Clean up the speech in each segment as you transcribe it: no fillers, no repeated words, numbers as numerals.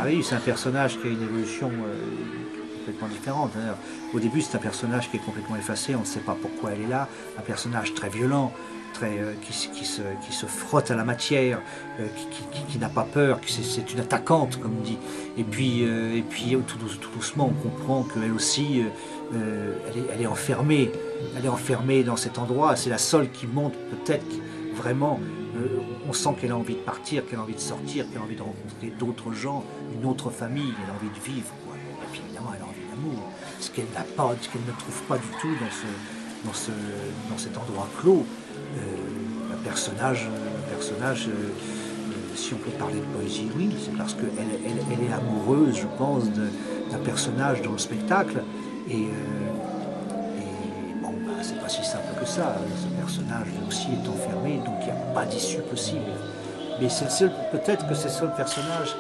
oui, c'est un personnage qui a une évolution complètement différente. Au début, c'est un personnage qui est complètement effacé, on ne sait pas pourquoi elle est là. Un personnage très violent, qui se frotte à la matière, qui n'a pas peur, c'est une attaquante, comme on dit. Et puis tout doucement, on comprend qu'elle aussi, elle est enfermée. Elle est enfermée dans cet endroit. C'est la seule qui montre peut-être vraiment. On sent qu'elle a envie de partir, qu'elle a envie de sortir, qu'elle a envie de rencontrer d'autres gens, une autre famille, elle a envie de vivre, quoi. Et puis évidemment, elle a envie d'amour, ce qu'elle n'a pas, ce qu'elle ne trouve pas du tout dans cet endroit clos. Si on peut parler de poésie, oui, c'est parce qu'elle est amoureuse, je pense, d'un personnage dans le spectacle. Et bon, bah, c'est pas si simple que ça. Ce personnage aussi est enfermé, donc il n'y a pas d'issue possible. Mais peut-être que c'est le seul personnage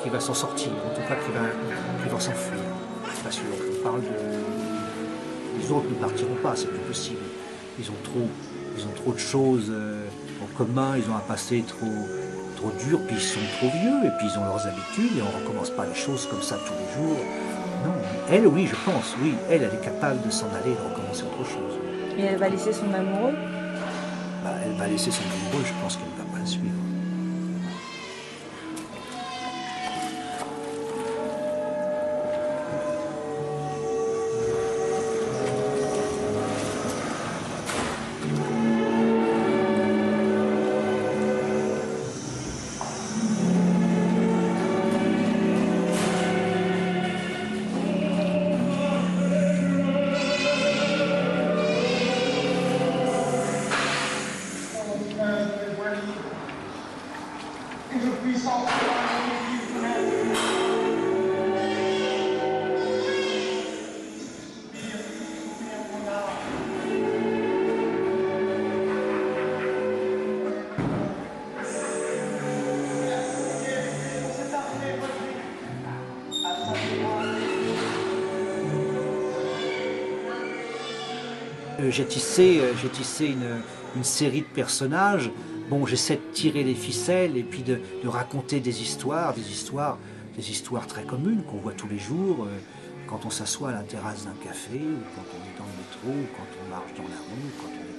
qui va s'en sortir, en tout cas qui va s'enfuir. Parce qu'on parle de... Les autres ne partiront pas, c'est plus possible. Ils ont trop de choses en commun, ils ont un passé trop dur, puis ils sont trop vieux, et puis ils ont leurs habitudes, et on ne recommence pas les choses comme ça tous les jours. Non, elle, oui, je pense, oui, elle est capable de s'en aller et de recommencer autre chose. Et elle va laisser son amoureux? Bah, elle va laisser son amoureux, je pense qu'elle ne va pas le suivre. J'ai tissé une série de personnages. Bon, j'essaie de tirer les ficelles et puis de raconter des histoires très communes qu'on voit tous les jours quand on s'assoit à la terrasse d'un café, ou quand on est dans le métro, ou quand on marche dans la rue, quand on